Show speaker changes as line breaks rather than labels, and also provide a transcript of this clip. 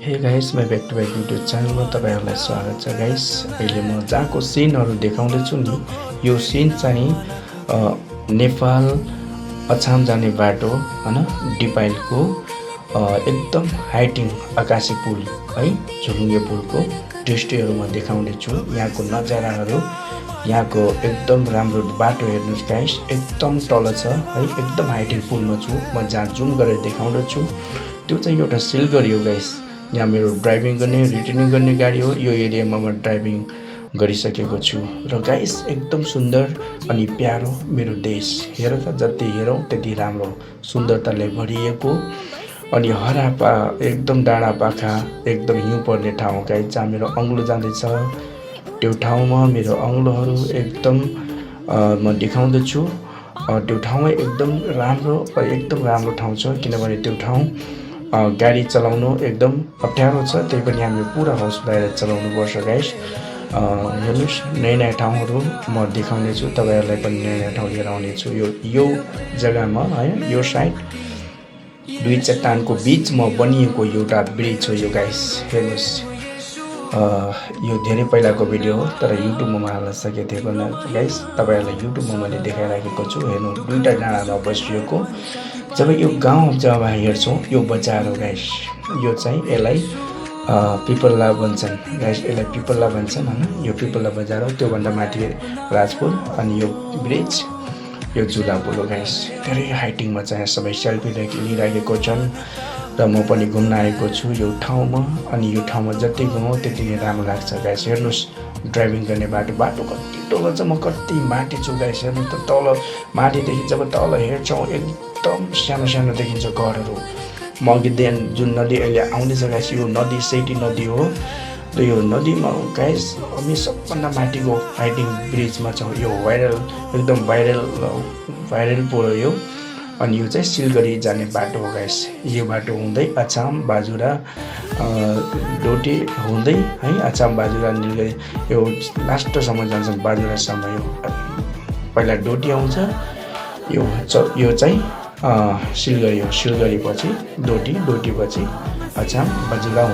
Hey guys, मैं back to back YouTube च्यानलमा तपाईँहरूलाई स्वागत छ। गाइस, अहिले म जहाँको सिनहरू देखाउँदैछु नि, यो सिन चाहिँ नेपाल अछाम जाने बाटो हैन, डिपाइलको एकदम हाइटिङ आकाशे पुल है, झुलुङ्गे पुलको दृश्यहरू म देखाउँदैछु। यहाँको नजाराहरू, यहाँको एकदम राम्रो बाटो हेर्नुहोस् गाइस, एकदम तल छ है, एकदम हाइटिङ पुलमा छु म। जहाँ जुम गरेर देखाउँदैछु त्यो चाहिँ एउटा सिलगढी हो गाइस। यहाँ मेरो ड्राइभिङ गर्ने रिटर्निङ गर्ने गाडी हो। यो एरियामा म ड्राइभिङ गरिसकेको छु र गाइस एकदम सुन्दर अनि प्यारो मेरो देश। हेर त, जति हेरौँ त्यति राम्रो सुन्दरताले भरिएको अनि हरापा एकदम डाँडा पाखा एकदम हिउँ पर्ने ठाउँ गाइस। जहाँ मेरो अङ्ग्लो जाँदैछ त्यो ठाउँमा मेरो अङ्ग्लोहरू एकदम म देखाउँदैछु। त्यो ठाउँमा एकदम राम्रो ठाउँ छ, किनभने त्यो ठाउँ गाडी चलाउनु एकदम अप्ठ्यारो छ। त्यही पनि हामी पुरा हौस लगाएर चलाउनुपर्छ गाइस। हेर्नुहोस्, नयाँ ठाउँहरू म देखाउनेछु, तपाईँहरूलाई पनि नयाँ ठाउँ लिएर आउनेछु। यो जग्गामा है, यो साइड दुई चट्टानको बिचमा बनिएको एउटा ब्रिज हो यो गाइस। हेर्नुहोस्, यो धेरै पहिलाको भिडियो हो, तर युट्युबमा म हाल्न सकेको थिएँ भने गाइस, तपाईँहरूलाई युट्युबमा मैले देखाइराखेको छु। हेर्नु, दुईवटा डाँडामा बसिएको। जब यो गाउँ जब हेर्छौँ, यो बजार हो गाइस। यो चाहिँ यसलाई पिपल्ला भन्छन् गाइस, यसलाई पिपल्ला भन्छन् होइन। यो पिपल्ला बजार हो। त्योभन्दा माथि राजपुर अनि यो ब्रिज, यो झुला पुल हो गाइस। धेरै हाइटिङमा चाहिँ सबै सेल्फी लिइराखेको छन् र म पनि घुम्न आएको छु यो ठाउँमा। अनि यो ठाउँमा जति घुमौँ त्यति नै राम्रो लाग्छ गाइस। हेर्नुहोस्, ड्राइभिङ गर्ने बाटो कति तल छ, म कति माथि छु गाइस। हेर्नु त, तल माथिदेखि जब तल हेर्छौँ एकदम सानो सानो देखिन्छ घरहरू। म अघिदेखि जुन नदी अहिले आउँदैछ गाइस, यो नदी सेती नदी हो। र यो नदीमा गाइस हामी सबभन्दा माथिको हाइटिङ ब्रिजमा छौँ। यो एकदम भाइरल पुल हो यो। अनि यो चाहिँ सिलगढी जाने बाटो हो गाइस। यो बाटो हुँदै अछाम बाजुरा डोटी हुँदै है, अछाम बाजुरा निलगढी यो लास्टसम्म जान्छ, बाजुरासम्म। यो पहिला डोटी आउँछ, यो चाहिँ सिलगढी हो। सिलगढी पछि डोटी, डोटी पछि अछाम बाजुरा।